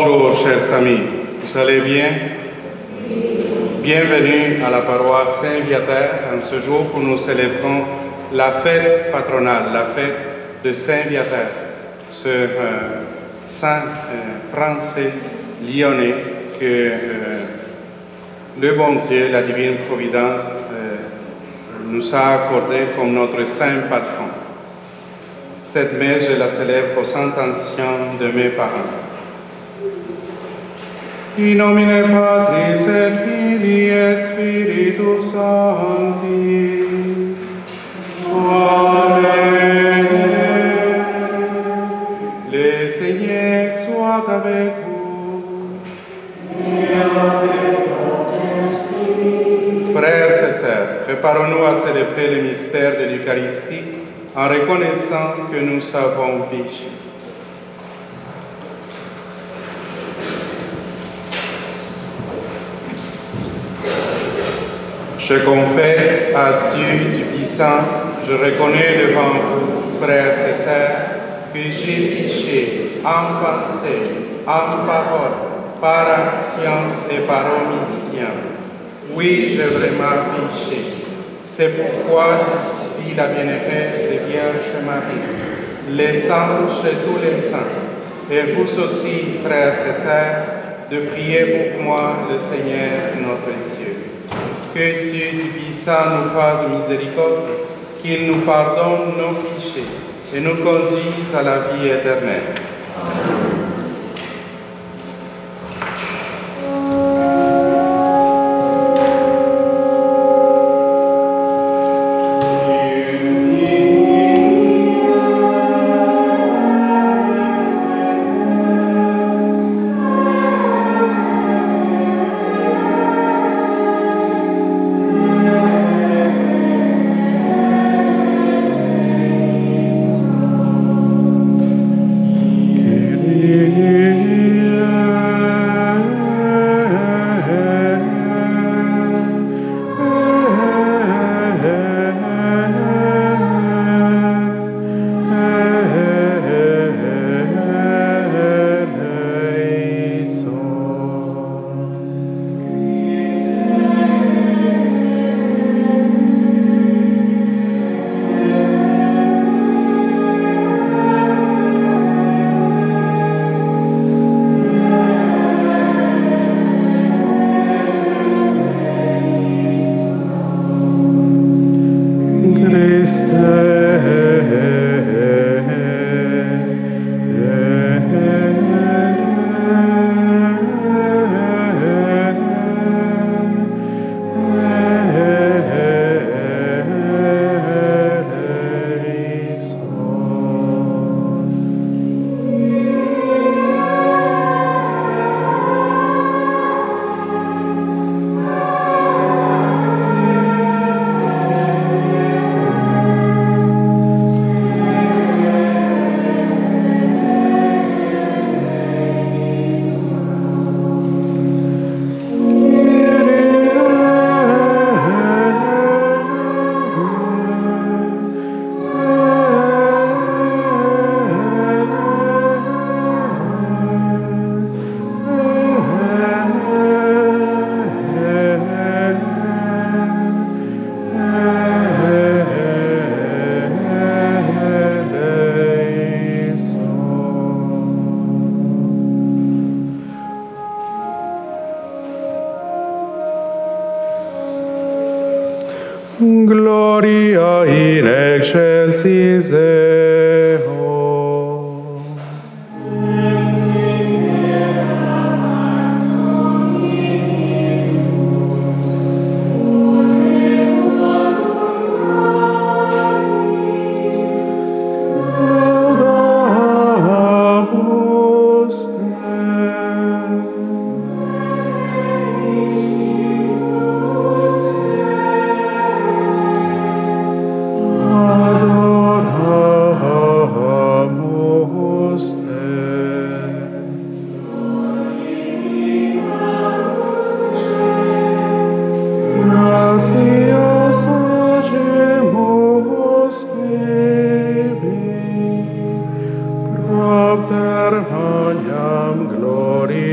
Bonjour, chers amis. Vous allez bien? Bienvenue à la paroisse Saint-Viateur en ce jour où nous célébrons la fête patronale, la fête de Saint-Viateur, ce saint français lyonnais que le bon Dieu, la divine providence, nous a accordé comme notre saint patron. Cette messe, je la célèbre aux intentions de mes parents. In nomine Patris et Filii et Spiritus Sancti. Amen. Le Seigneur soit avec vous. Et avec votre esprit. Frères et sœurs, préparons-nous à célébrer le mystère de l'Eucharistie en reconnaissant que nous avons péché. Je confesse à Dieu Tout-Puissant, je reconnais devant vous, frères et sœurs, que j'ai péché en pensée, en parole, par action et par omission. Oui, j'ai vraiment péché. C'est pourquoi je suis la bienheureuse Vierge Marie, les anges et tous les saints, et vous aussi, frères et sœurs, de prier pour moi, le Seigneur notre Dieu. Que Dieu Tout-Puissant nous fasse miséricorde, qu'il nous pardonne nos péchés et nous conduise à la vie éternelle. Amen. Gloria in excelsis Deo. Propter magnam gloria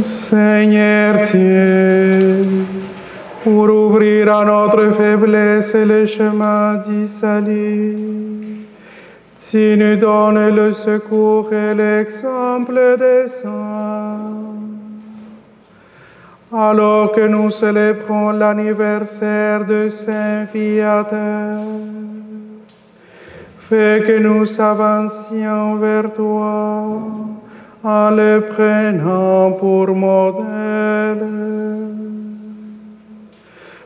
Seigneur Dieu, pour ouvrir à notre faiblesse le chemin du salut, tu nous donnes le secours et l'exemple des saints. Alors que nous célébrons l'anniversaire de Saint Viateur, fais que nous avancions vers toi en le prenant pour modèle.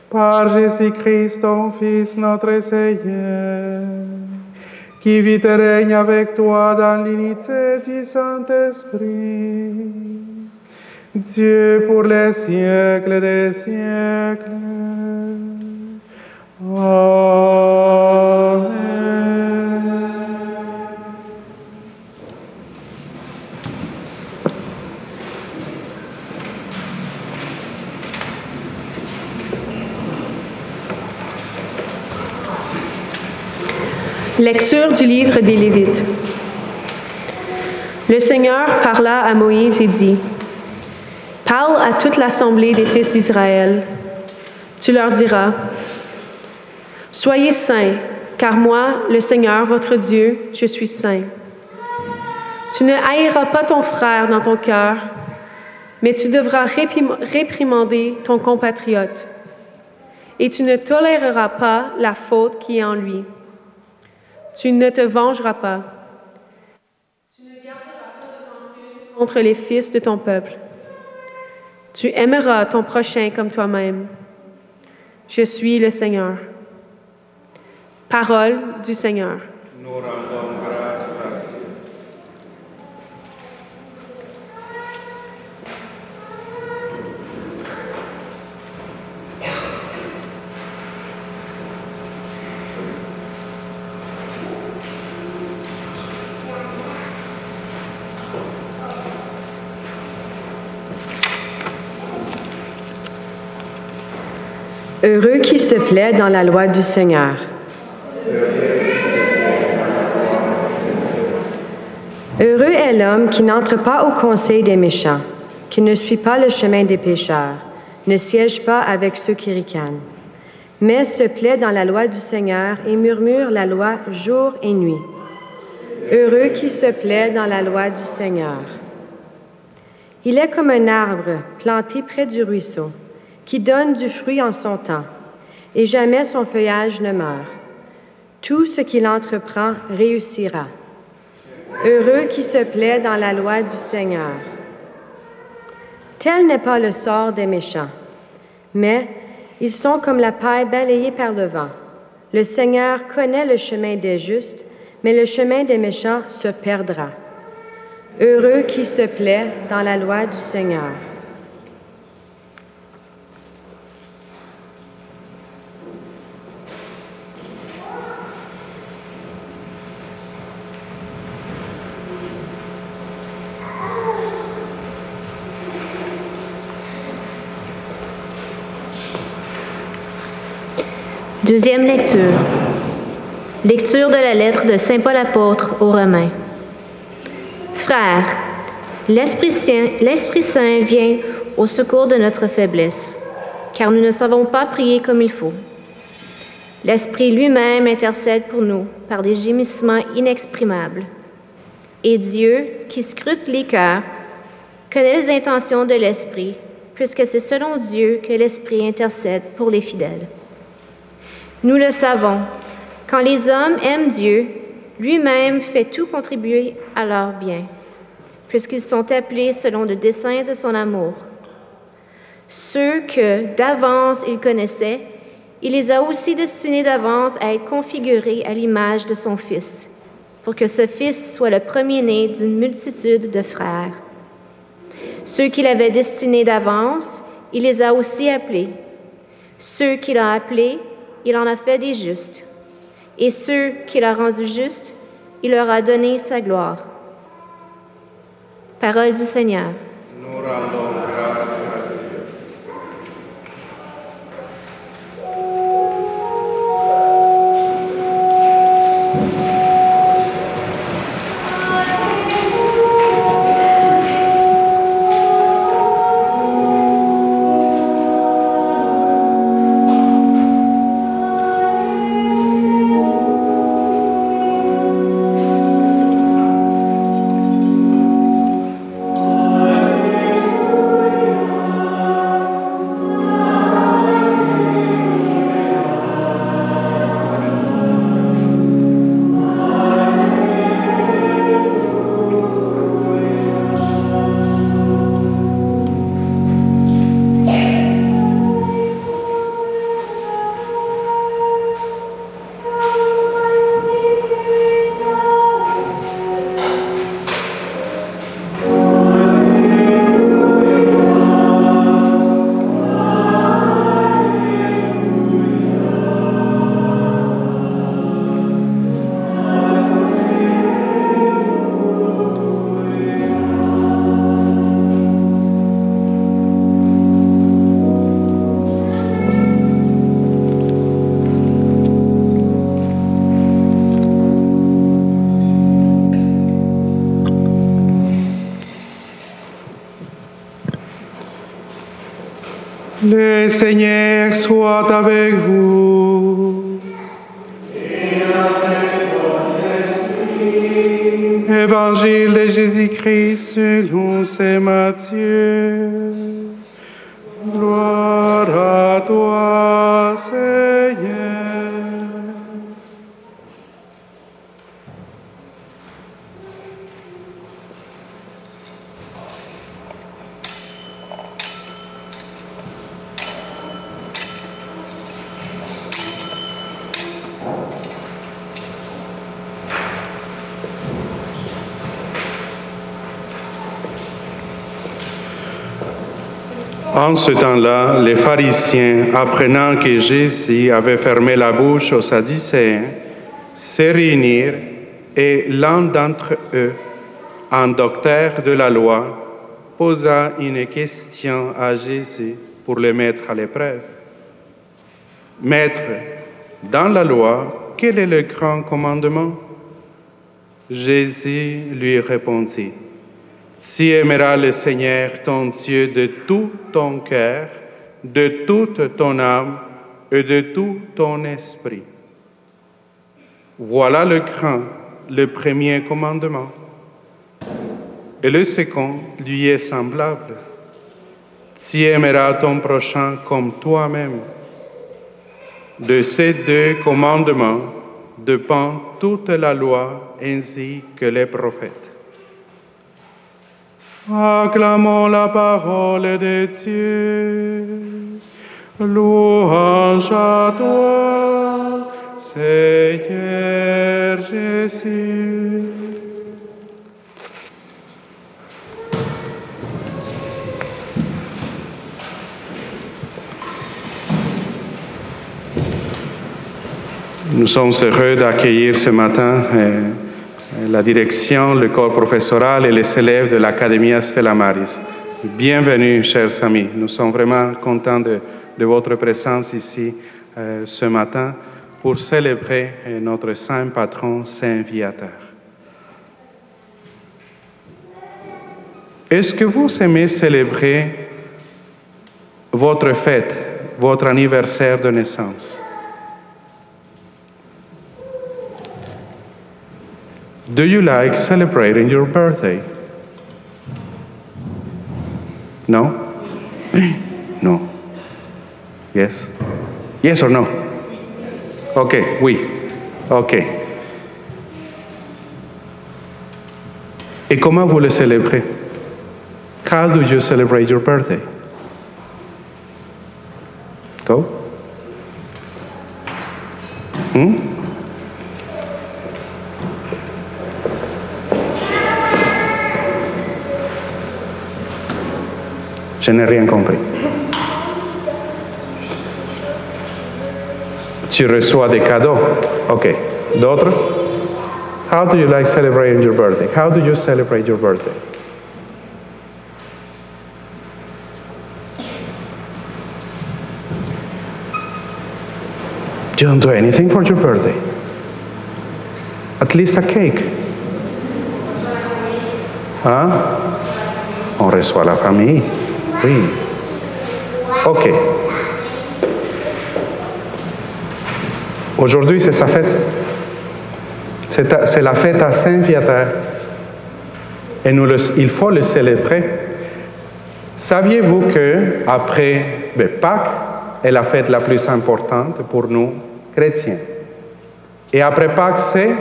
Par Jésus-Christ, ton Fils, notre Seigneur, qui vit et règne avec toi dans l'unité du Saint-Esprit, Dieu pour les siècles des siècles. Amen. Lecture du livre des Lévites. Le Seigneur parla à Moïse et dit: « Parle à toute l'assemblée des fils d'Israël. Tu leur diras: Soyez saints, car moi, le Seigneur, votre Dieu, je suis saint. Tu ne haïras pas ton frère dans ton cœur, mais tu devras réprimander ton compatriote, et tu ne toléreras pas la faute qui est en lui. Tu ne te vengeras pas. Tu ne garderas pas de rancune contre les fils de ton peuple. Tu aimeras ton prochain comme toi-même. Je suis le Seigneur. » Parole du Seigneur. Nous rendons grâce à Dieu. Heureux qui se plaît dans la loi du Seigneur. Heureux est l'homme qui n'entre pas au conseil des méchants, qui ne suit pas le chemin des pécheurs, ne siège pas avec ceux qui ricanent, mais se plaît dans la loi du Seigneur et murmure la loi jour et nuit. Heureux qui se plaît dans la loi du Seigneur. Il est comme un arbre planté près du ruisseau, qui donne du fruit en son temps, et jamais son feuillage ne meurt. Tout ce qu'il entreprend réussira. Heureux qui se plaît dans la loi du Seigneur. Tel n'est pas le sort des méchants, mais Ils sont comme la paille balayée par le vent. Le Seigneur connaît le chemin des justes, mais le chemin des méchants se perdra. Heureux qui se plaît dans la loi du Seigneur. Deuxième lecture. Lecture de la lettre de Saint Paul apôtre aux Romains. Frères, l'Esprit Saint vient au secours de notre faiblesse, car nous ne savons pas prier comme il faut. L'Esprit lui-même intercède pour nous par des gémissements inexprimables. Et Dieu, qui scrute les cœurs, connaît les intentions de l'Esprit, puisque c'est selon Dieu que l'Esprit intercède pour les fidèles. Nous le savons, quand les hommes aiment Dieu, lui-même fait tout contribuer à leur bien, puisqu'ils sont appelés selon le dessein de son amour. Ceux que d'avance il connaissait, il les a aussi destinés d'avance à être configurés à l'image de son Fils, pour que ce Fils soit le premier-né d'une multitude de frères. Ceux qu'il avait destinés d'avance, il les a aussi appelés. Ceux qu'il a appelés, il en a fait des justes. Et ceux qu'il a rendus justes, il leur a donné sa gloire. Parole du Seigneur. Nous rendons grâce à Dieu. Le Seigneur soit avec vous. Et avec votre esprit. Évangile de Jésus-Christ selon saint Matthieu. Gloire à toi, Seigneur. En ce temps-là, les pharisiens, apprenant que Jésus avait fermé la bouche aux Sadducéens, se réunirent et l'un d'entre eux, un docteur de la loi, posa une question à Jésus pour le mettre à l'épreuve. « Maître, dans la loi, quel est le grand commandement ?» Jésus lui répondit: « Tu aimeras le Seigneur ton Dieu de tout ton cœur, de toute ton âme et de tout ton esprit. Voilà le grand, le premier commandement. Et le second lui est semblable. Tu aimeras ton prochain comme toi-même. De ces deux commandements dépend toute la loi ainsi que les prophètes. Acclamons la parole de Dieu. Louange à toi, Seigneur Jésus. Nous sommes heureux d'accueillir ce matin la direction, le corps professoral et les élèves de l'Académie Stella Maris. Bienvenue, chers amis. Nous sommes vraiment contents de votre présence ici ce matin pour célébrer notre saint patron, Saint Viateur. Est-ce que vous aimez célébrer votre fête, votre anniversaire de naissance? Do you like celebrating your birthday? No? No. Yes? Yes or no? Okay, oui. Okay. Et comment vous le célébrez? How do you celebrate your birthday? Go? Je n'ai rien compris. Tu reçois des cadeaux. OK. D'autres? How do you like celebrating your birthday? How do you celebrate your birthday? You don't do anything for your birthday? At least a cake. Hein? On reçoit la famille. Oui. OK. Aujourd'hui, c'est sa fête. C'est la fête à Saint-Viateur. Et il faut le célébrer. Saviez-vous qu'après Pâques est la fête la plus importante pour nous, chrétiens? Et après Pâques, c'est?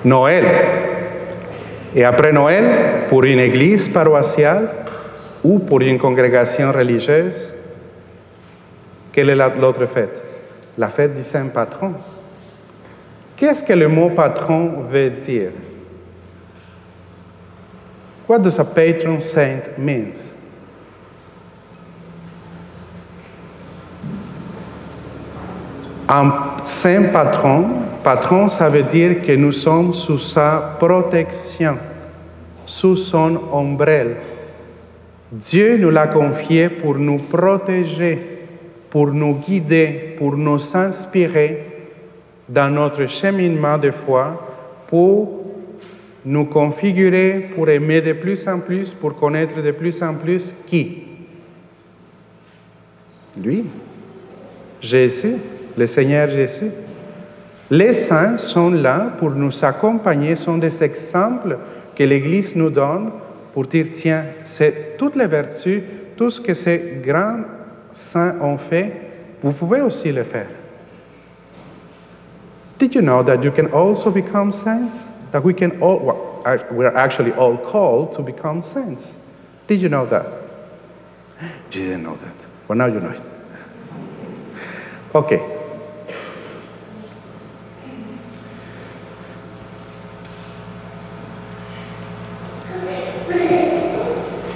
Noël. Et après Noël, pour une église paroissiale ou pour une congrégation religieuse, quelle est l'autre fête? La fête du Saint Patron. Qu'est-ce que le mot patron veut dire? What does a patron saint mean? Un saint patron, ça veut dire que nous sommes sous sa protection, sous son ombrelle. Dieu nous l'a confié pour nous protéger, pour nous guider, pour nous inspirer dans notre cheminement de foi, pour nous configurer, pour aimer de plus en plus, pour connaître de plus en plus qui? Lui, Jésus. Le Seigneur Jésus. Les saints sont là pour nous accompagner, sont des exemples que l'Église nous donne pour dire, tiens, c'est toutes les vertus, tout ce que ces grands saints ont fait, vous pouvez aussi le faire. Did you know that you can also become saints? That we are actually all called to become saints. Did you know that? You didn't know that. Well, now you know it. Okay.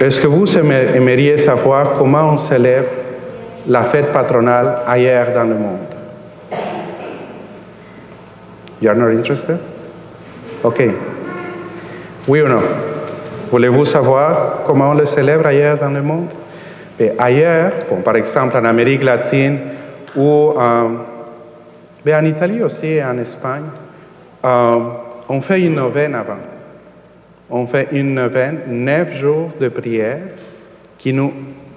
Est-ce que vous aimeriez savoir comment on célèbre la fête patronale ailleurs dans le monde? You are not interested? OK. Oui ou non? Voulez-vous savoir comment on le célèbre ailleurs dans le monde? Et ailleurs, par exemple en Amérique latine ou en Italie aussi et en Espagne, on fait une neuvaine avant. On fait une neuvaine, 9 jours de prière qui nous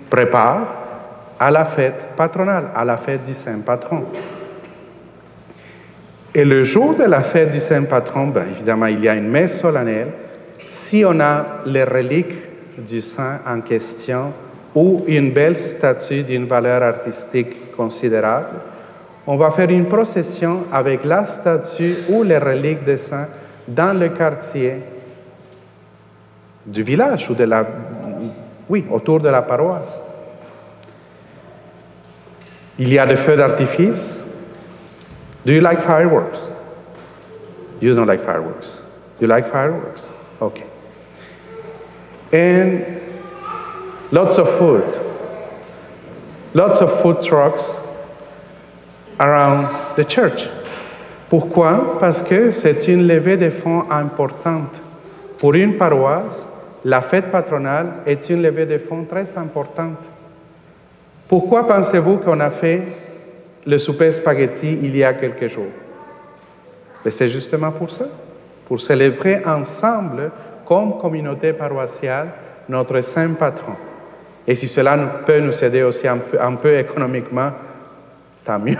prépare à la fête patronale, à la fête du Saint Patron. Et le jour de la fête du Saint Patron, évidemment, il y a une messe solennelle. Si on a les reliques du Saint en question ou une belle statue d'une valeur artistique considérable, on va faire une procession avec la statue ou les reliques des saints dans le quartier du village ou autour de la paroisse. Il y a des feux d'artifice. Do you like fireworks? You don't like fireworks. You like fireworks? Okay. And lots of food. Lots of food trucks around the church. Pourquoi? Parce que c'est une levée de fonds importante. Pour une paroisse, la fête patronale est une levée de fonds très importante. Pourquoi pensez-vous qu'on a fait le souper spaghetti il y a quelques jours? Mais c'est justement pour ça, pour célébrer ensemble, comme communauté paroissiale, notre saint patron. Et si cela peut nous aider aussi un peu économiquement, tant mieux.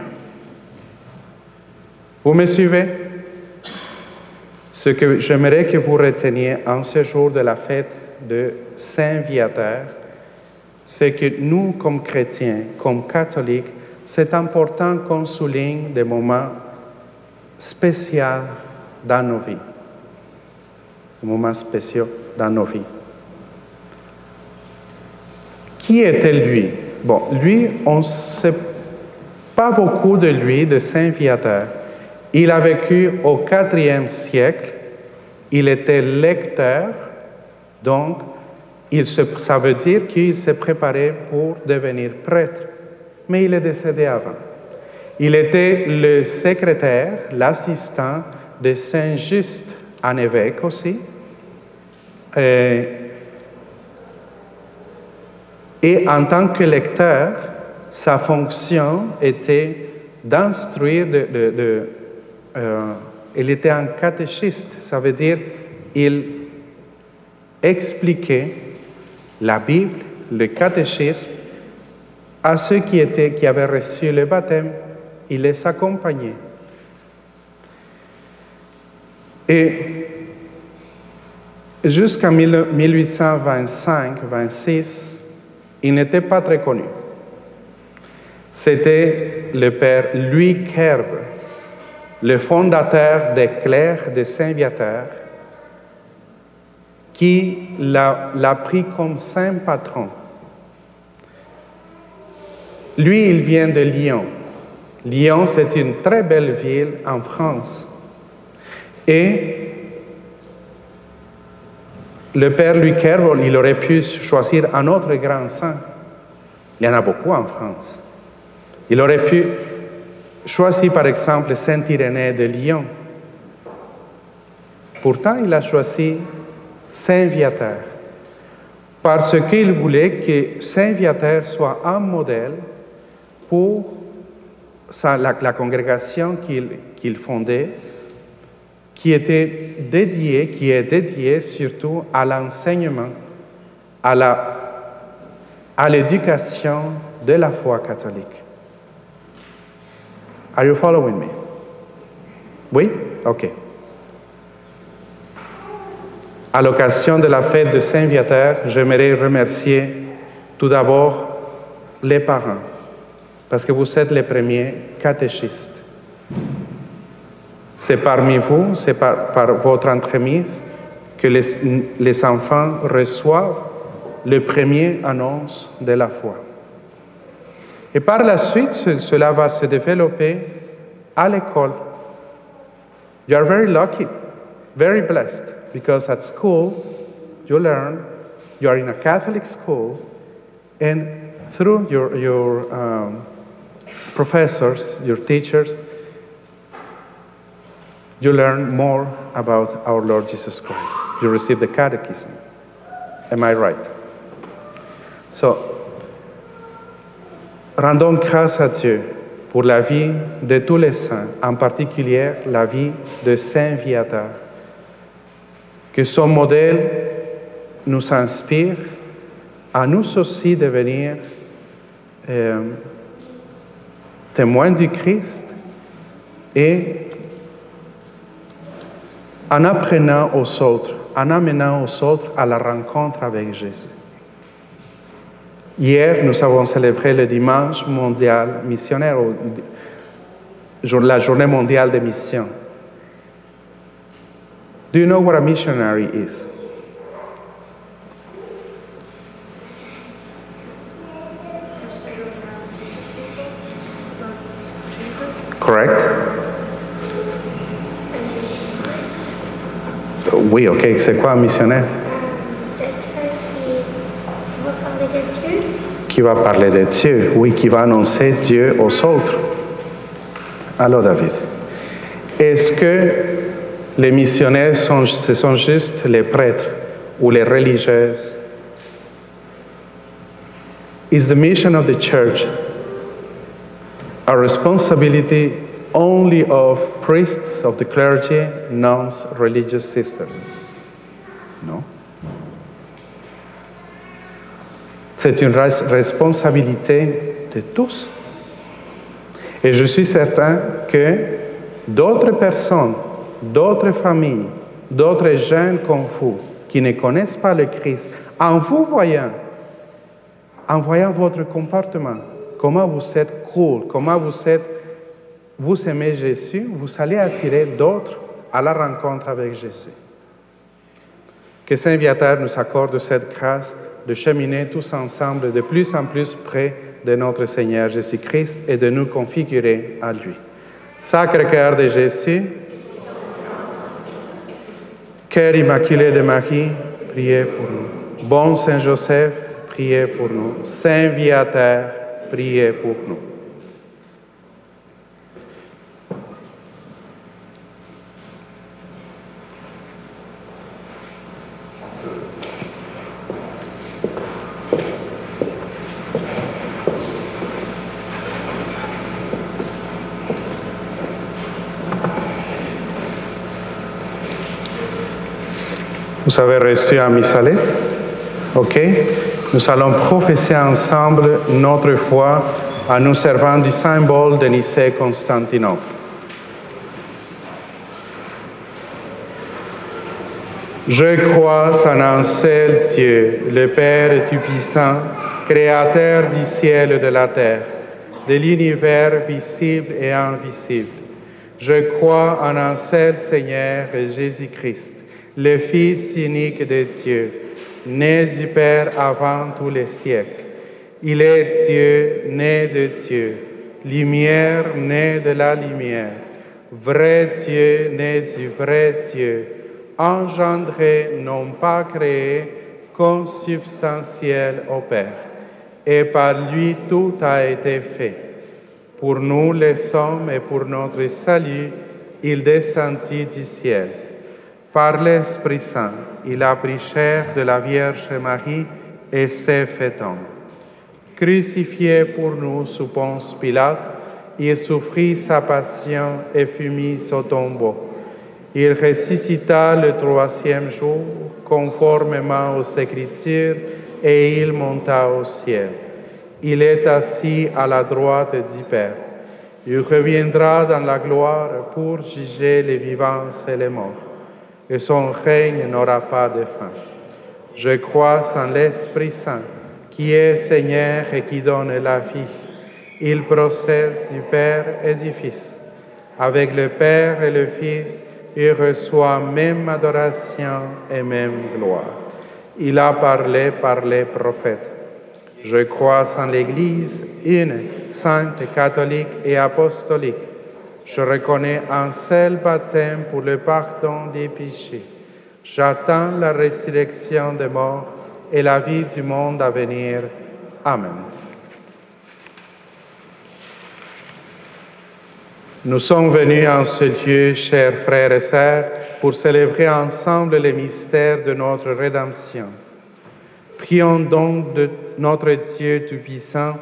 Vous me suivez? Ce que j'aimerais que vous reteniez en ce jour de la fête de Saint Viateur, c'est que nous, comme chrétiens, comme catholiques, c'est important qu'on souligne des moments spéciaux dans nos vies. Des moments spéciaux dans nos vies. Qui était lui? Bon, lui, on ne sait pas beaucoup de lui, de Saint Viateur. Il a vécu au IVe siècle. Il était lecteur, donc ça veut dire qu'il s'est préparé pour devenir prêtre. Mais il est décédé avant. Il était le secrétaire, l'assistant de Saint Just, un évêque aussi. Et en tant que lecteur, sa fonction était d'instruire, il était un catéchiste, ça veut dire il expliquait la Bible, le catéchisme, à ceux qui avaient reçu le baptême, il les accompagnait. Et jusqu'en 1825-26, il n'était pas très connu. C'était le père Louis Kerbe, le fondateur des clercs de Saint-Viateur, qui l'a pris comme saint patron. Lui, il vient de Lyon. Lyon, c'est une très belle ville en France. Et le père Louis Kerbe, il aurait pu choisir un autre grand saint. Il y en a beaucoup en France. Il aurait pu choisir, par exemple, Saint Irénée de Lyon. Pourtant, il a choisi Saint Viateur, parce qu'il voulait que Saint Viateur soit un modèle pour la congrégation qu'il fondait, qui est dédiée surtout à l'enseignement, à l'éducation de la foi catholique. Are you following me? Oui? OK. À l'occasion de la fête de Saint Viateur, j'aimerais remercier tout d'abord les parents, parce que vous êtes les premiers catéchistes. C'est parmi vous, c'est par votre entremise que les enfants reçoivent le premier annonce de la foi. Et par la suite, cela va se développer à l'école. You are very lucky, very blessed, because at school you learn, you are in a Catholic school, and through your professors, your teachers, you learn more about our Lord Jesus Christ. You receive the catechism. Am I right? So, rendons grâce à Dieu pour la vie de tous les saints, en particulier la vie de Saint Viateur. Que son modèle nous inspire à nous aussi devenir témoins du Christ et en apprenant aux autres, en amenant aux autres à la rencontre avec Jésus. Hier, nous avons célébré le dimanche mondial missionnaire, la journée mondiale des missions. Do you know what a missionary is? Correct? Oui, ok. C'est quoi un missionnaire? Qui va parler de Dieu. Oui, qui va annoncer Dieu aux autres. Alors, David, est-ce que les missionnaires ce sont juste les prêtres ou les religieuses? Is the mission of the church a responsibility only of priests of the clergy, nuns, religious sisters? No. C'est une responsabilité de tous. Et je suis certain que d'autres personnes, d'autres familles, d'autres jeunes comme vous, qui ne connaissent pas le Christ, en voyant votre comportement, comment vous êtes cool, comment vous aimez Jésus, vous allez attirer d'autres à la rencontre avec Jésus. Que Saint Viateur nous accorde cette grâce de cheminer tous ensemble de plus en plus près de notre Seigneur Jésus-Christ et de nous configurer à lui. Sacré-Cœur de Jésus, Cœur immaculé de Marie, priez pour nous. Bon Saint Joseph, priez pour nous. Saint Viateur, priez pour nous. Vous avez reçu un missalet? OK. Nous allons professer ensemble notre foi en nous servant du symbole de Nicée-Constantinople. Je crois en un seul Dieu, le Père Tout-Puissant, Créateur du ciel et de la terre, de l'univers visible et invisible. Je crois en un seul Seigneur, Jésus-Christ, le Fils unique de Dieu, né du Père avant tous les siècles. Il est Dieu, né de Dieu, lumière, né de la lumière, vrai Dieu, né du vrai Dieu, engendré, non pas créé, consubstantiel au Père. Et par lui tout a été fait. Pour nous les hommes et pour notre salut, il descendit du ciel. Par l'Esprit Saint, il a pris chair de la Vierge Marie et s'est fait homme. Crucifié pour nous sous Ponce Pilate, il souffrit sa passion et fut mis au tombeau. Il ressuscita le troisième jour, conformément aux Écritures, et il monta au ciel. Il est assis à la droite du Père. Il reviendra dans la gloire pour juger les vivants et les morts. Et son règne n'aura pas de fin. Je crois en l'Esprit Saint, qui est Seigneur et qui donne la vie. Il procède du Père et du Fils. Avec le Père et le Fils, il reçoit même adoration et même gloire. Il a parlé par les prophètes. Je crois en l'Église, une, sainte, catholique et apostolique. Je reconnais un seul baptême pour le pardon des péchés. J'attends la résurrection des morts et la vie du monde à venir. Amen. Nous sommes venus en ce lieu, chers frères et sœurs, pour célébrer ensemble les mystères de notre rédemption. Prions donc de notre Dieu Tout-Puissant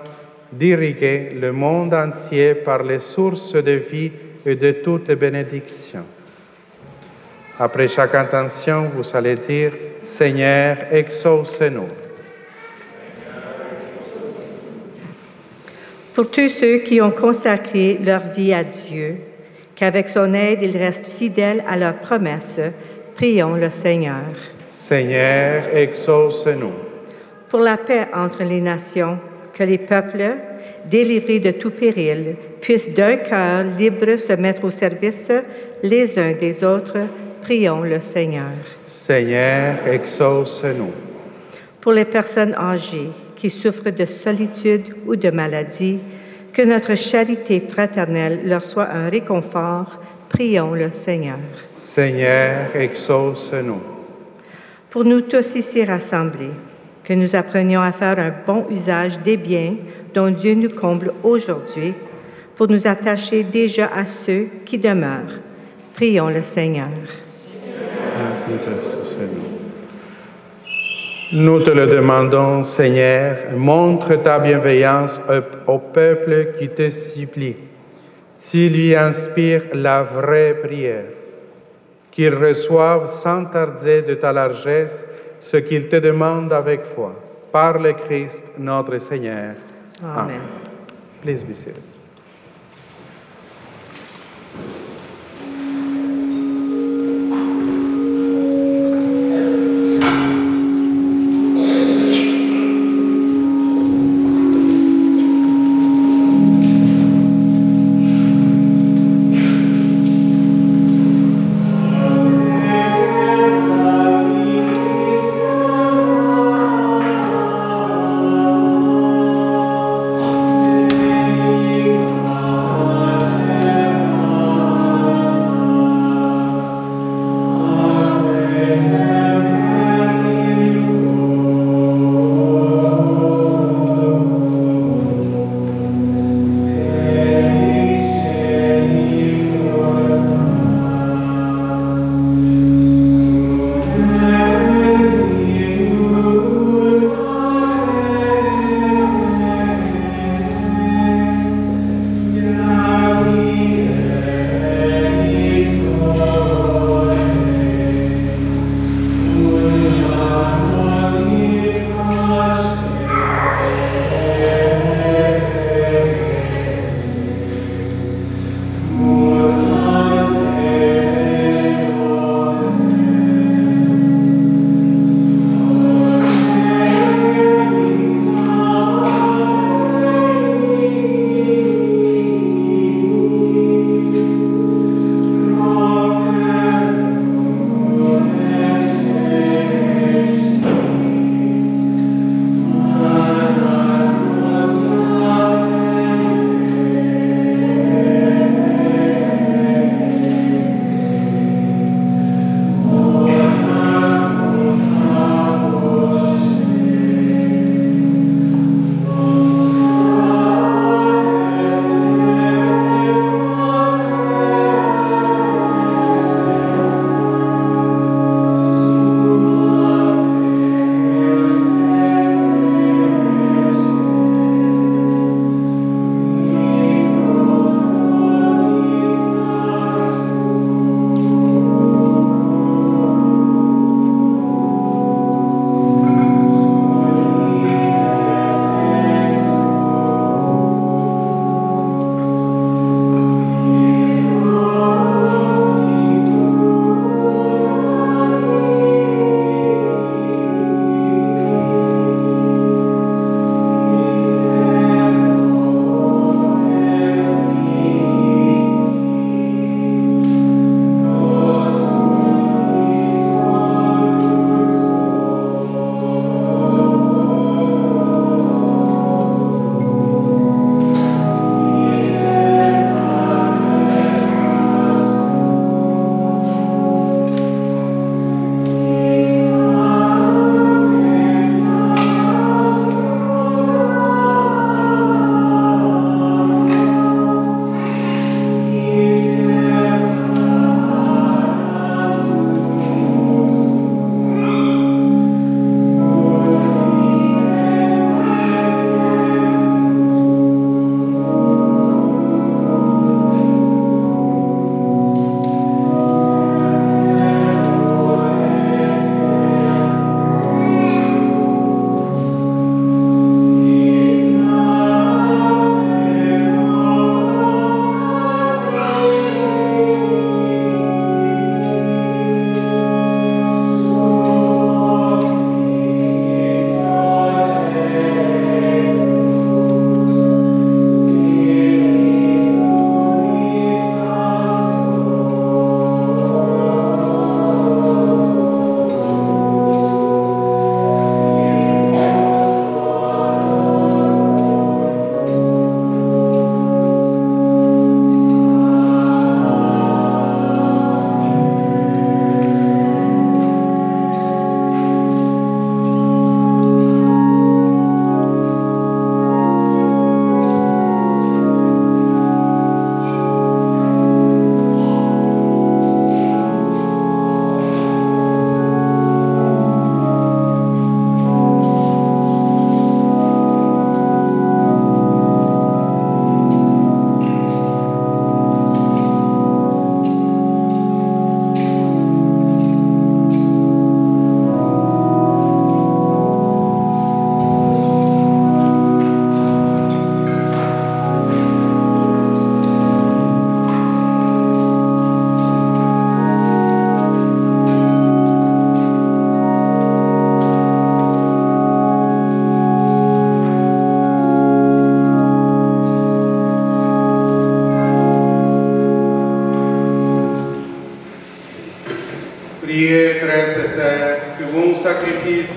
d'irriguer le monde entier par les sources de vie et de toute bénédiction. Après chaque intention, vous allez dire « Seigneur, exauce-nous ». Pour tous ceux qui ont consacré leur vie à Dieu, qu'avec son aide, ils restent fidèles à leurs promesses, prions le Seigneur. Seigneur, exauce-nous. Pour la paix entre les nations, que les peuples, délivrés de tout péril, puissent d'un cœur libre se mettre au service les uns des autres, prions le Seigneur. Seigneur, exauce-nous. Pour les personnes âgées qui souffrent de solitude ou de maladie, Que notre charité fraternelle leur soit un réconfort. Prions le Seigneur. Seigneur, exauce-nous. Pour nous tous ici rassemblés, que nous apprenions à faire un bon usage des biens dont Dieu nous comble aujourd'hui, pour nous attacher déjà à ceux qui demeurent. Prions le Seigneur. Nous te le demandons, Seigneur, montre ta bienveillance au peuple qui te supplie. Tu lui inspires la vraie prière, qu'il reçoive sans tarder de ta largesse ce qu'il te demande avec foi. Par le Christ, notre Seigneur. Amen. Please be seated. Amen.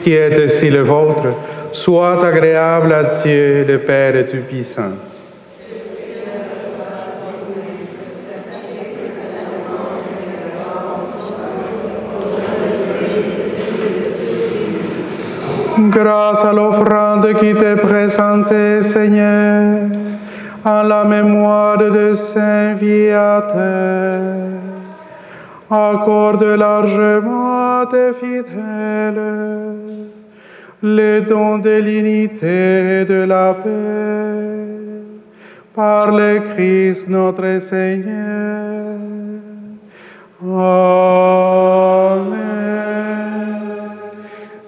qui est aussi le vôtre, soit agréable à Dieu, le Père Tout-Puissant. Grâce à l'offrande qui t'est présentée, Seigneur, en la mémoire de saints viateurs, accorde largement à tes fidèles les dons de l'unité et de la paix, par le Christ notre Seigneur. Amen.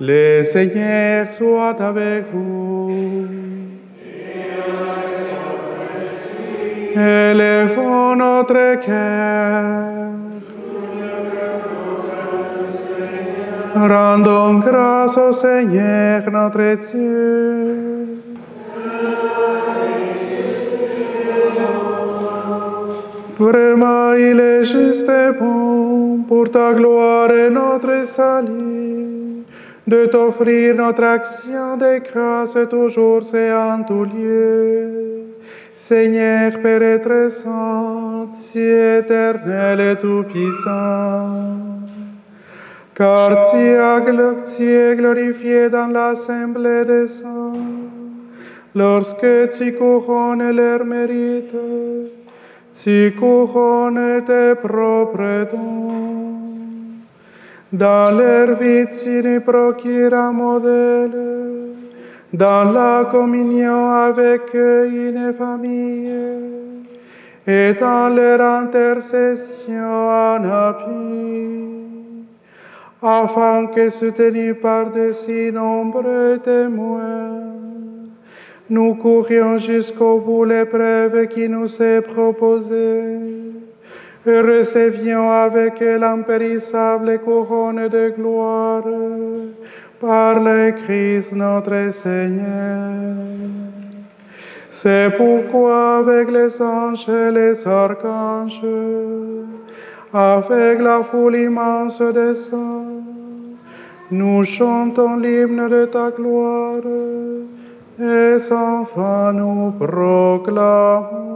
Le Seigneur soit avec vous. Élevons notre cœur. Rendons grâce au Seigneur notre Dieu. Vraiment, il est juste et bon pour ta gloire et notre salut, de t'offrir notre action de grâce toujours et en tout lieu. Seigneur, Père très saint, Dieu éternel et tout-puissant, car tu es glorifié dans l'assemblée des saints, lorsque tu couronnes leur mérite, tu couronnes tes propres dons. Dans leur vie, tu nous procures un modèle, dans la communion avec une famille, et dans leur intercession en appui, afin que, soutenus par de si nombreux témoins, nous courions jusqu'au bout l'épreuve qui nous est proposée et recevions avec l'impérissable couronne de gloire par le Christ notre Seigneur. C'est pourquoi avec les anges et les archanges, avec la foule immense des saints, nous chantons l'hymne de ta gloire et sans fin nous proclamons.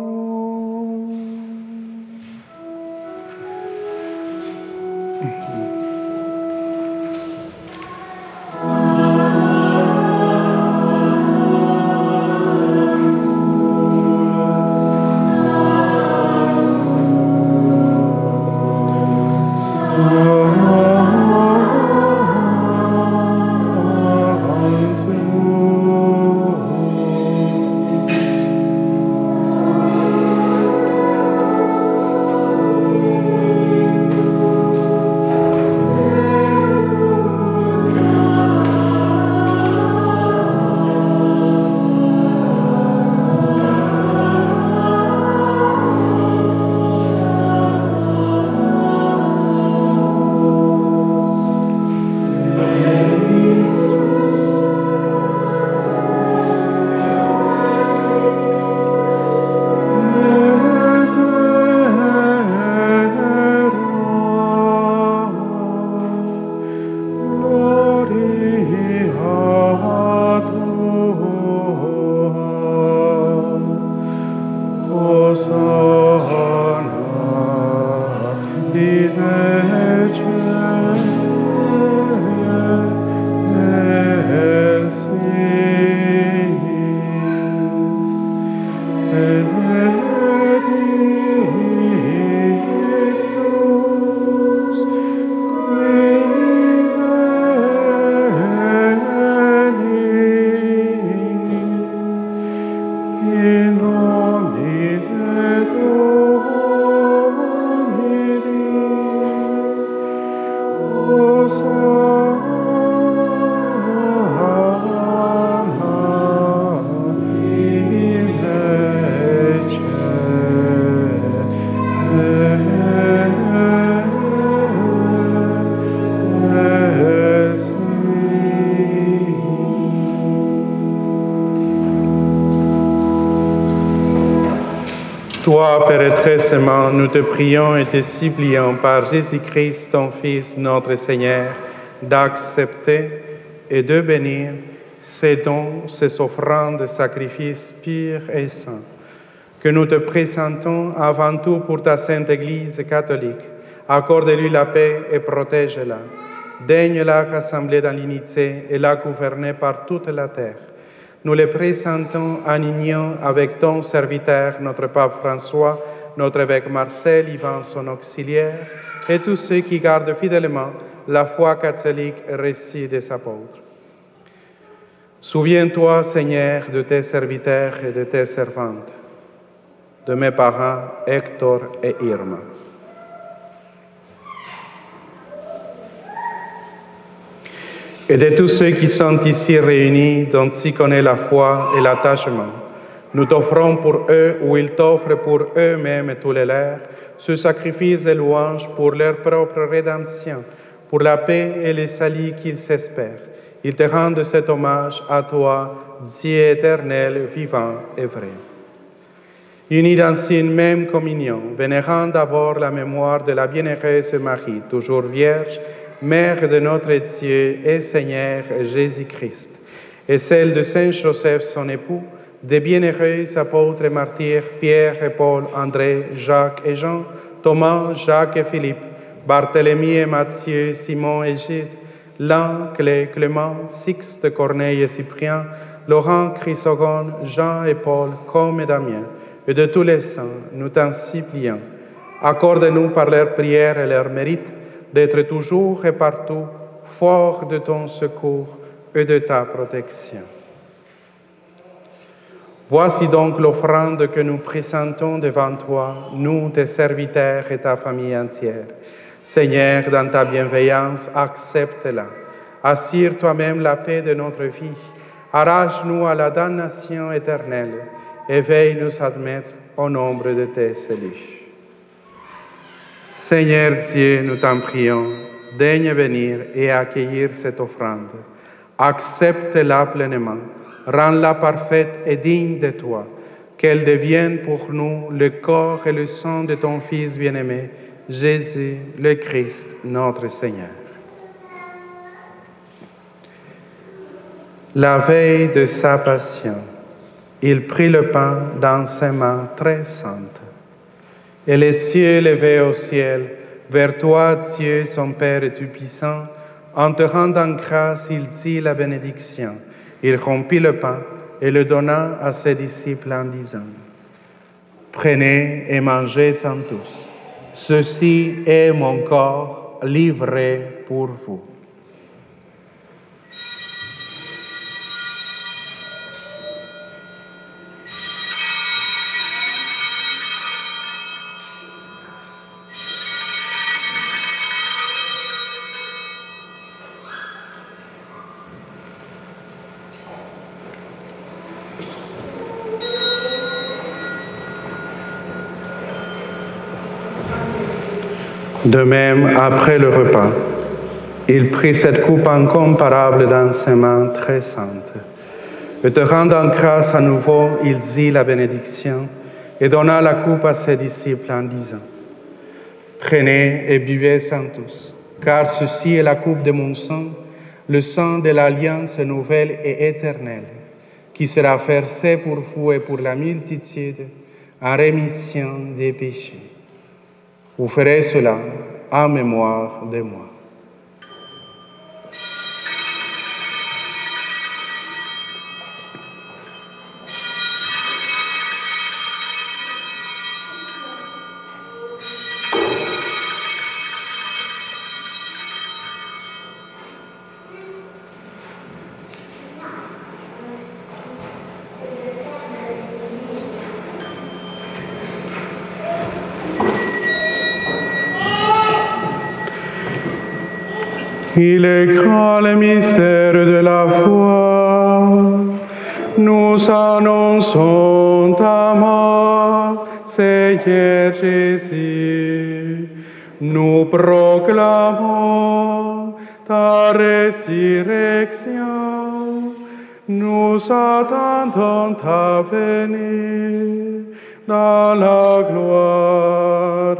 Toi, Père très aimant, nous te prions et te supplions par Jésus-Christ, ton Fils, notre Seigneur, d'accepter et de bénir ces dons, ces offrandes de sacrifices purs et saints, que nous te présentons avant tout pour ta Sainte Église catholique. Accorde-lui la paix et protège-la. Daigne-la rassembler dans l'unité et la gouverner par toute la terre. Nous les présentons en union avec ton serviteur, notre pape François, notre évêque Marcel, Ivan, son auxiliaire, et tous ceux qui gardent fidèlement la foi catholique et récit des apôtres. Souviens-toi, Seigneur, de tes serviteurs et de tes servantes, de mes parents Hector et Irma. Et de tous ceux qui sont ici réunis, dont tu connais la foi et l'attachement, nous t'offrons pour eux ou ils t'offrent pour eux-mêmes et tous les leurs, ce sacrifice de louange pour leur propre rédemption, pour la paix et le salut qu'ils espèrent. Ils te rendent cet hommage à toi, Dieu éternel, vivant et vrai. Unis dans une même communion, vénérant d'abord la mémoire de la bienheureuse Marie, toujours vierge, Mère de notre Dieu et Seigneur Jésus-Christ, et celle de Saint Joseph, son époux, des bienheureux apôtres et martyrs Pierre et Paul, André, Jacques et Jean, Thomas, Jacques et Philippe, Barthélemy et Matthieu, Simon et Gilles, Lan, Clément, Sixte, Corneille et Cyprien, Laurent, Chrysogone, Jean et Paul, Com et Damien, et de tous les saints, nous t'en supplions. Accorde-nous par leurs prières et leurs mérites d'être toujours et partout forts de ton secours et de ta protection. Voici donc l'offrande que nous présentons devant toi, nous, tes serviteurs et ta famille entière. Seigneur, dans ta bienveillance, accepte-la. Assure toi-même la paix de notre vie. Arrache-nous à la damnation éternelle et veille nous admettre au nombre de tes élus. Seigneur Dieu, nous t'en prions, daigne venir et accueillir cette offrande. Accepte-la pleinement, rends-la parfaite et digne de toi, qu'elle devienne pour nous le corps et le sang de ton Fils bien-aimé, Jésus le Christ, notre Seigneur. La veille de sa passion, il prit le pain dans ses mains très saintes. Et les cieux levés au ciel, vers toi, Dieu, son Père Tout-Puissant, en te rendant grâce, il dit la bénédiction. Il rompit le pain et le donna à ses disciples en disant, « Prenez et mangez-en tous. Ceci est mon corps livré pour vous. » De même, après le repas, il prit cette coupe incomparable dans ses mains très saintes. Et te rendant grâce à nouveau, il dit la bénédiction et donna la coupe à ses disciples en disant, « Prenez et buvez-en tous, car ceci est la coupe de mon sang, le sang de l'alliance nouvelle et éternelle, qui sera versé pour vous et pour la multitude en rémission des péchés. Vous ferez cela en mémoire de moi. » Il est grand le mystère de la foi. Nous annonçons ta mort, Seigneur Jésus. Nous proclamons ta résurrection. Nous attendons ta venue dans la gloire.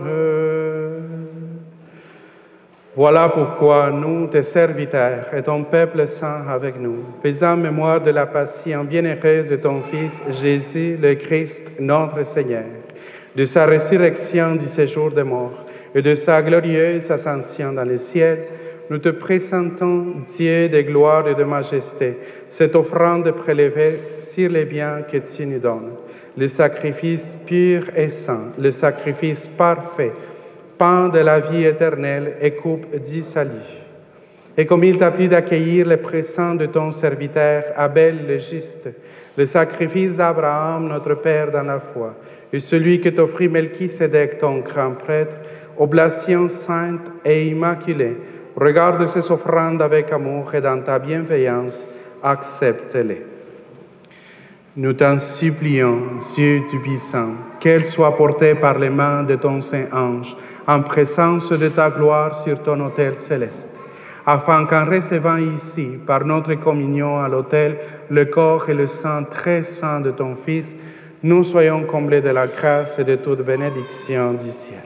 Voilà pourquoi nous, tes serviteurs, et ton peuple saint avec nous, faisant mémoire de la passion bienheureuse de ton Fils Jésus, le Christ, notre Seigneur, de sa résurrection du séjour des morts et de sa glorieuse ascension dans le ciel, nous te présentons, Dieu de gloire et de majesté, cette offrande prélevée sur les biens que tu nous donnes, le sacrifice pur et saint, le sacrifice parfait, pain de la vie éternelle et coupe du salut. Et comme il t'a plu d'accueillir le présent de ton serviteur Abel le juste, le sacrifice d'Abraham, notre Père dans la foi, et celui que t'offrit Melchisédek, ton grand prêtre, oblation sainte et immaculée, regarde ces offrandes avec amour et dans ta bienveillance, accepte-les. Nous t'en supplions, Dieu Tout-Puissant, qu'elles soient portées par les mains de ton Saint-Ange, en présence de ta gloire sur ton autel céleste, afin qu'en recevant ici, par notre communion à l'autel, le corps et le sang très saint de ton Fils, nous soyons comblés de la grâce et de toute bénédiction du ciel.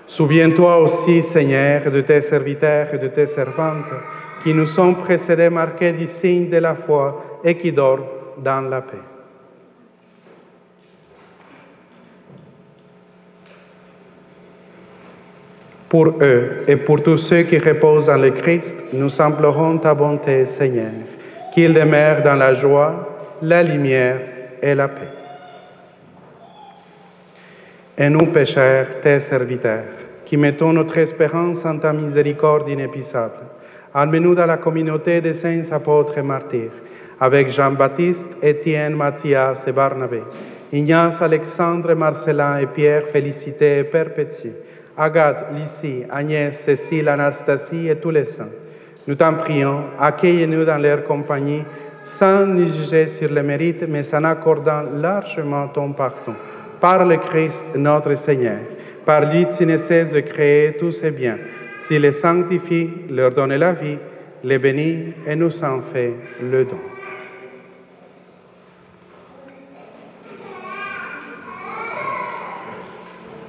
Souviens-toi aussi, Seigneur, de tes serviteurs et de tes servantes, qui nous sont précédés marqués du signe de la foi et qui dorment dans la paix. Pour eux et pour tous ceux qui reposent en le Christ, nous implorons ta bonté, Seigneur, qu'ils demeurent dans la joie, la lumière et la paix. Et nous, pécheurs, tes serviteurs, qui mettons notre espérance en ta miséricorde inépuisable, admets-nous dans la communauté des saints apôtres et martyrs, avec Jean-Baptiste, Étienne, Matthias et Barnabé, Ignace, Alexandre, Marcelin et Pierre, Félicité et Perpétué, Agathe, Lucie, Agnès, Cécile, Anastasie et tous les saints. Nous t'en prions, accueille-nous dans leur compagnie, sans nous juger sur les mérites, mais en accordant largement ton pardon. Par le Christ, notre Seigneur, par lui tu ne cesses de créer tous ces biens. Tu les sanctifies, leur donnes la vie, les bénis et nous en fais le don.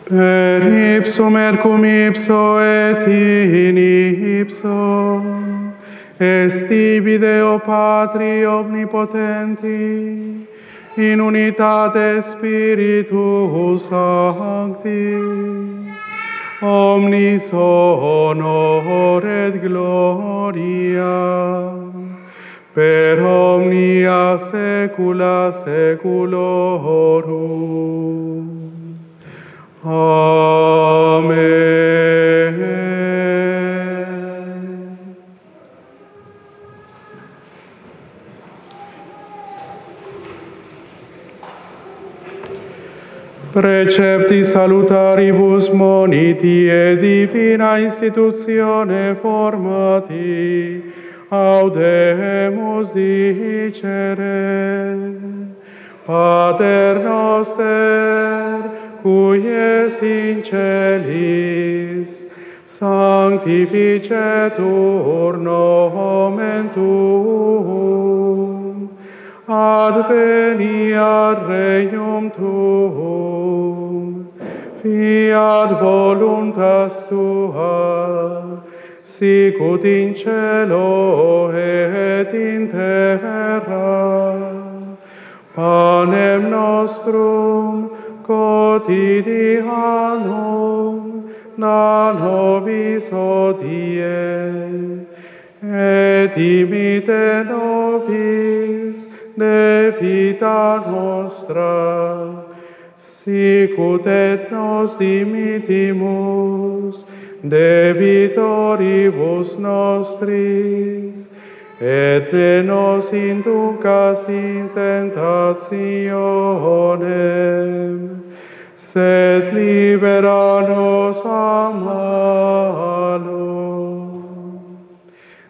Per ipsum et cum ipso et in ipso, est tibi Deo Patri omnipotenti, in unitate Spiritus Sancti, omnis honor et gloria, per omnia saecula saeculorum. Amen. Precepti salutaribus moniti et divina institutione formati, audemus dicere, Pater noster, cui es in celis, sanctificetur nomen tuum, adveniat regnum tuum, fiat voluntas tua, sicut in cielo et in terra. Panem nostrum quotidianum da nobis hodie, et imite nobis debita nostra, sicut et nos dimitimus debitoribus nostris, et ne nos inducas in tentationem, sed libera nos a malo.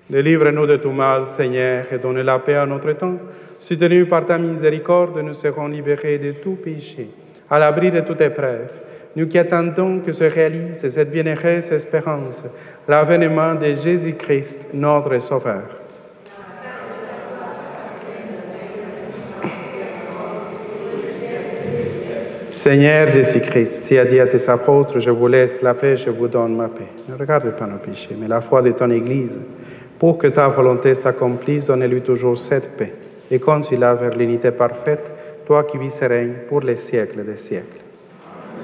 Délivre-nous de tout mal, Seigneur, et donne la paix à notre temps. Soutenus par ta miséricorde, nous serons libérés de tout péché, à l'abri de toute épreuve. Nous qui attendons que se réalise cette bienheureuse espérance, l'avènement de Jésus-Christ, notre Sauveur. Seigneur Jésus-Christ, tu as dit à tes apôtres, je vous laisse la paix, je vous donne ma paix. Ne regarde pas nos péchés, mais la foi de ton Église. Pour que ta volonté s'accomplisse, donne-lui toujours cette paix. Et conduis-la vers l'unité parfaite, toi qui vis et règnes pour les siècles des siècles.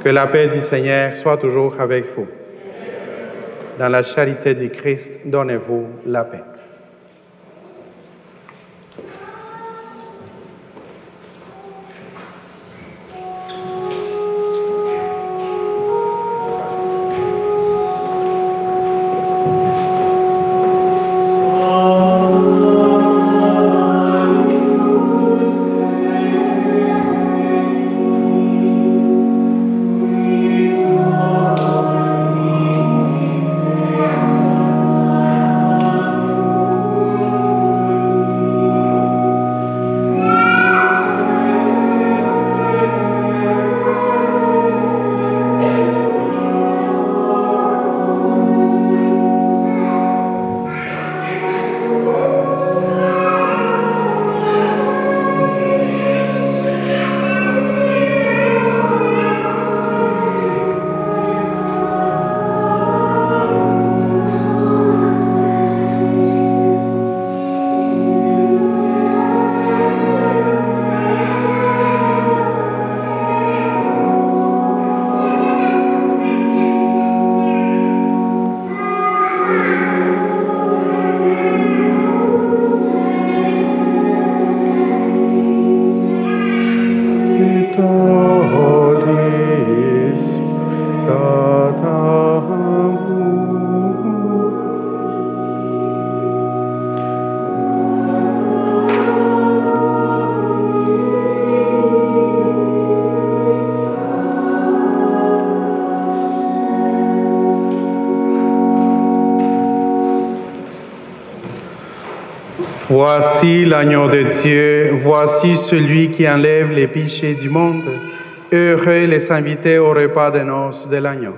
Que la paix du Seigneur soit toujours avec vous. Dans la charité du Christ, donnez-vous la paix. Voici l'agneau de Dieu, voici celui qui enlève les péchés du monde. Heureux les invités au repas de noces de l'agneau.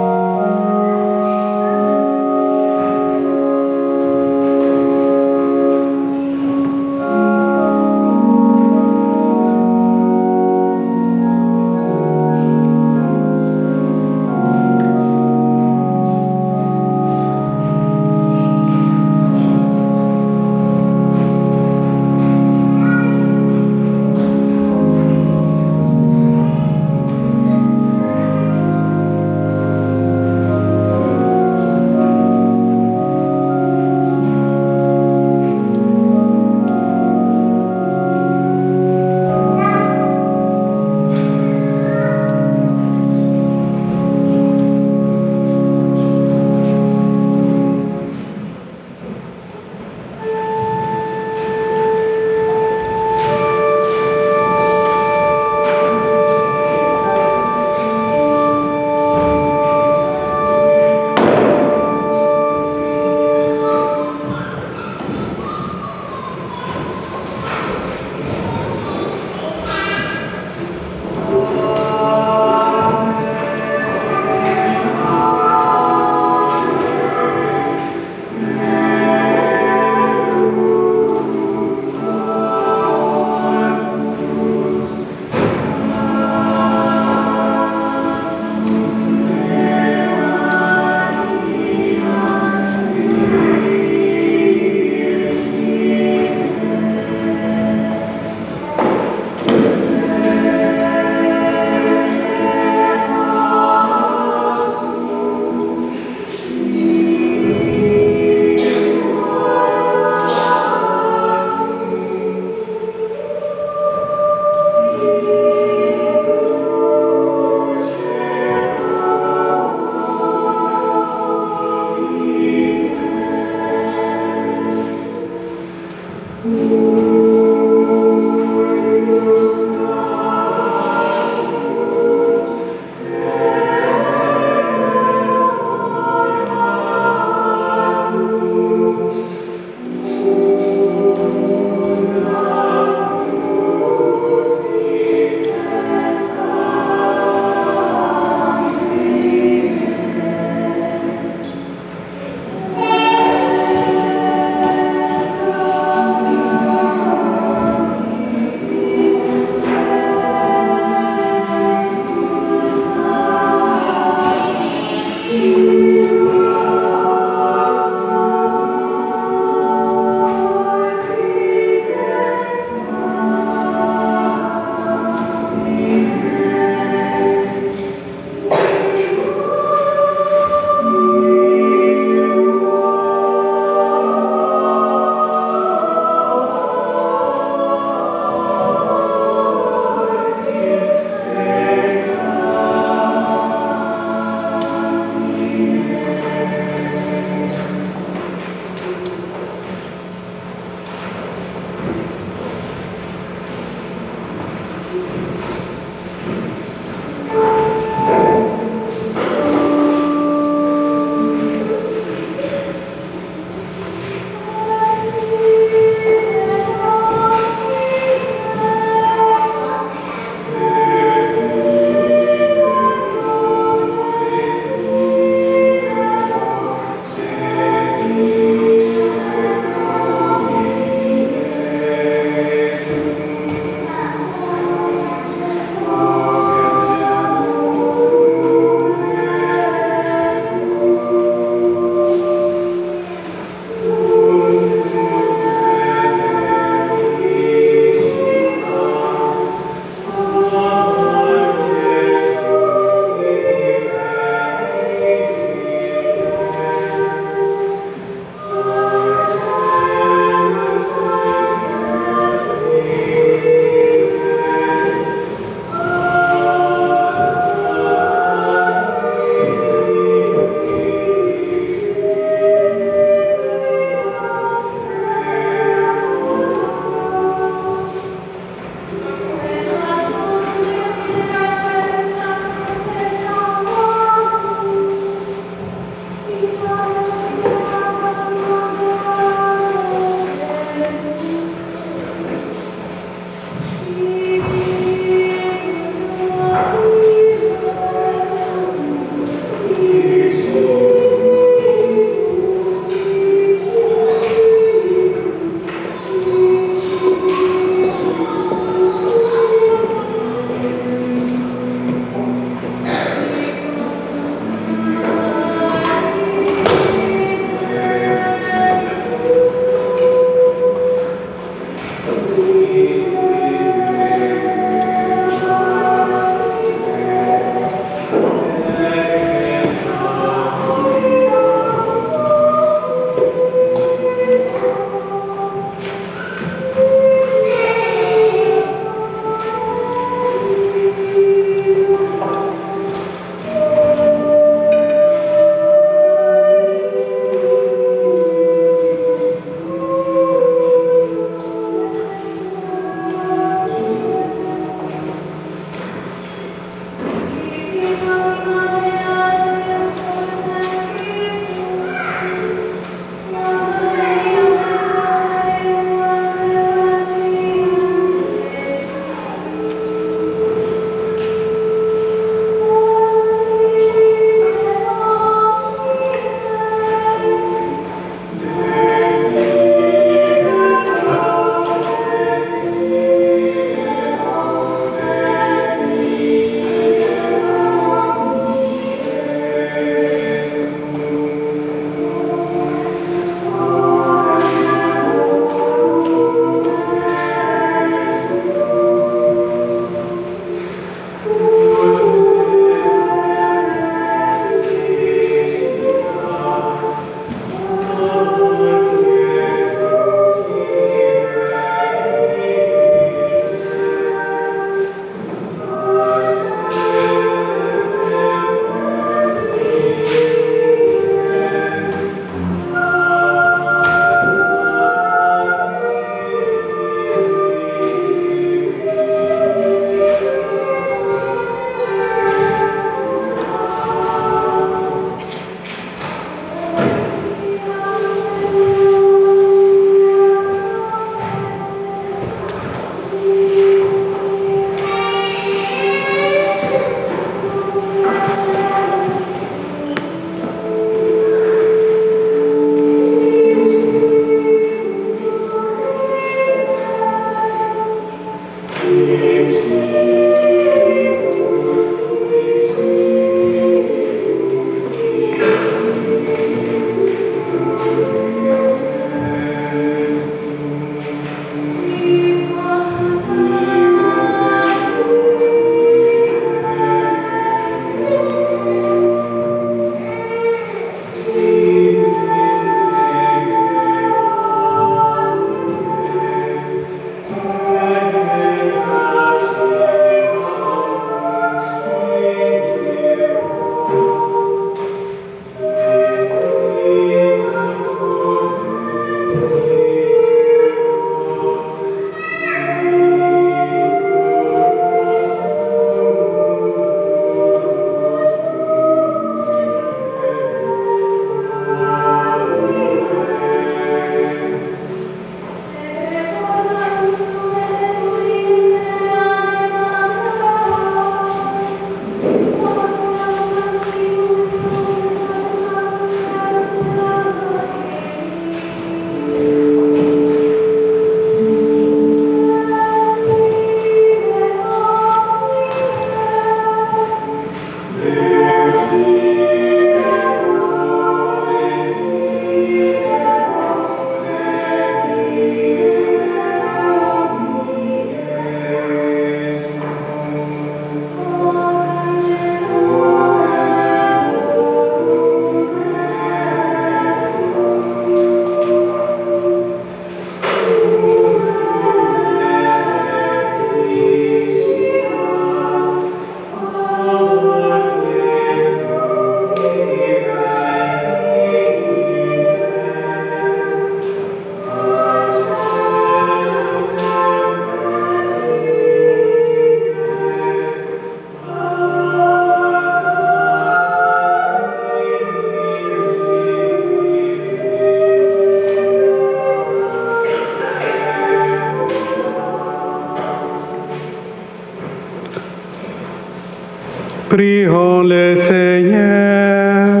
Prions le Seigneur.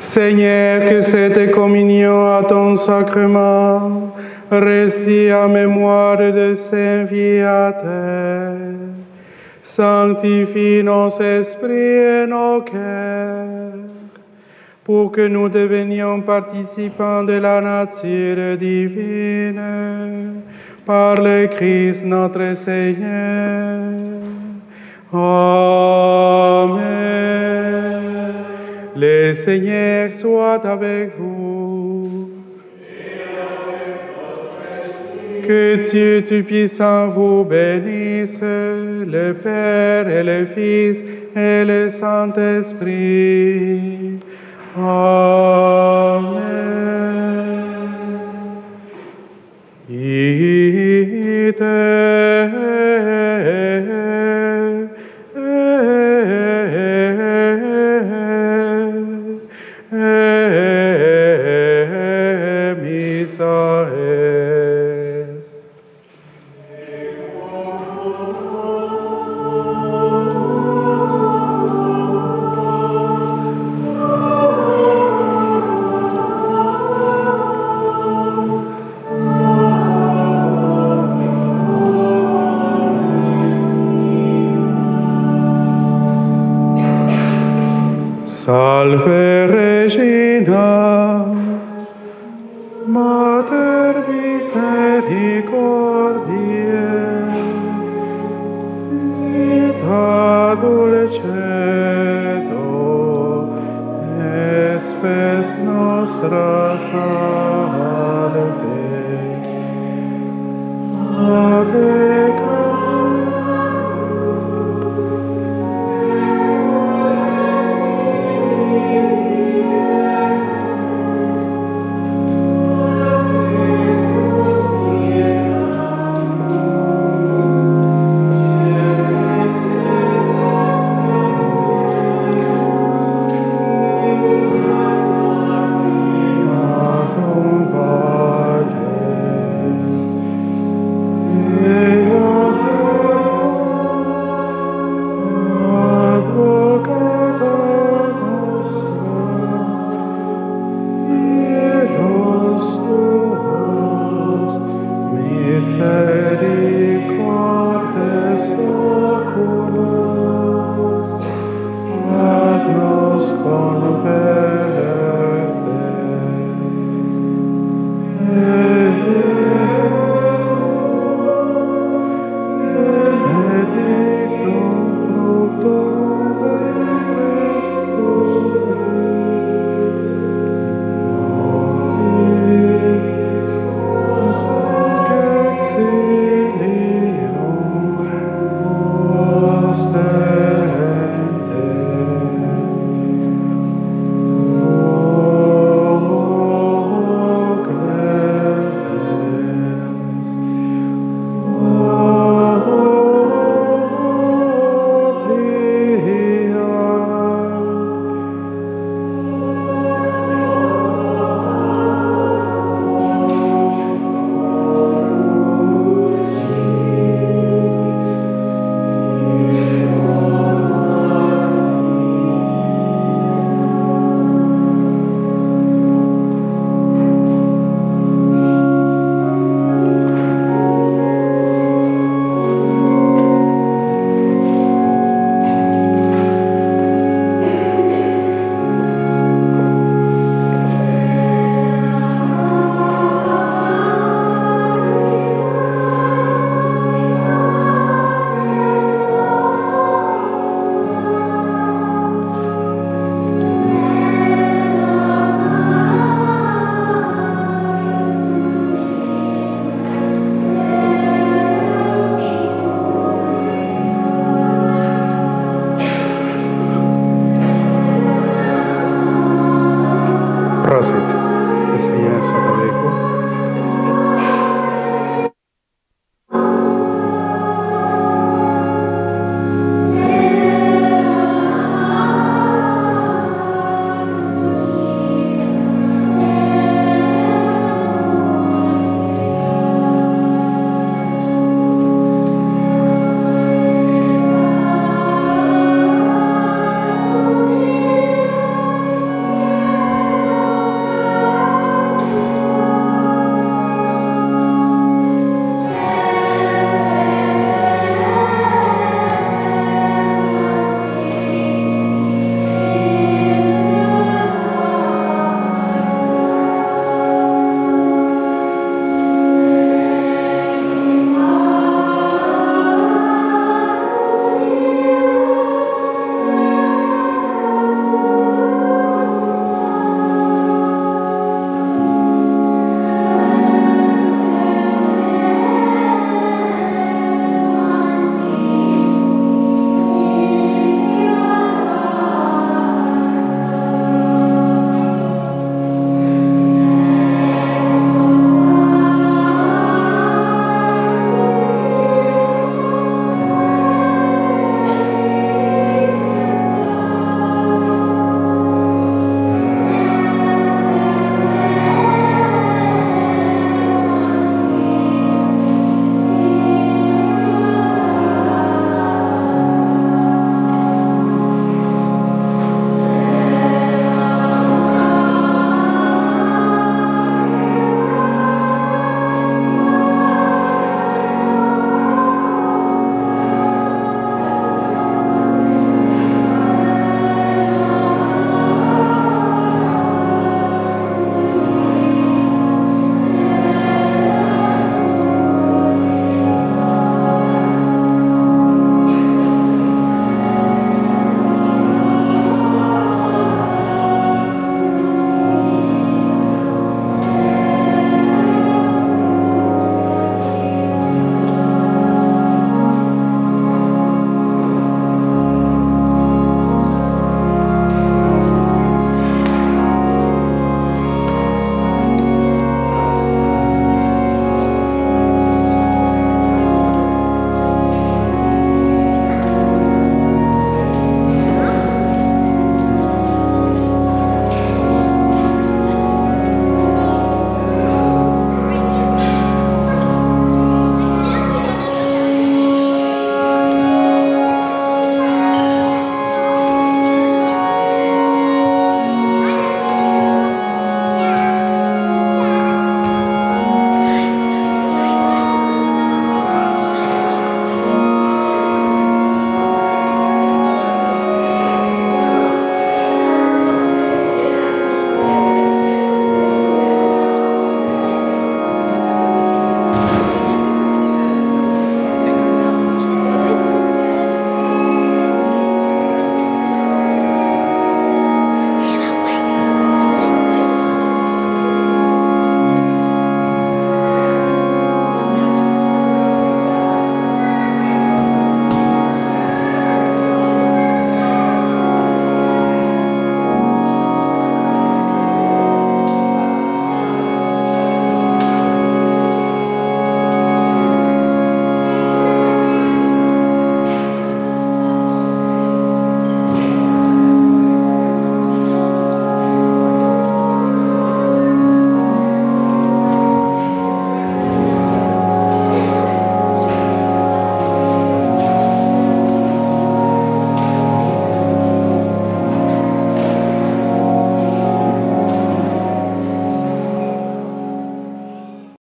Seigneur, que cette communion à ton sacrement reste en mémoire de Saint Viateur. Sanctifie nos esprits et nos cœurs, pour que nous devenions participants de la nature divine, par le Christ notre Seigneur. Amen. Le Seigneur soit avec vous. Que Dieu Tout-Puissant vous bénisse, le Père et le Fils et le Saint-Esprit. Amen. Missa est. Salve Regina, Mater misericordiae, vita dulcedo, espes nostra salve. Ave misericordia.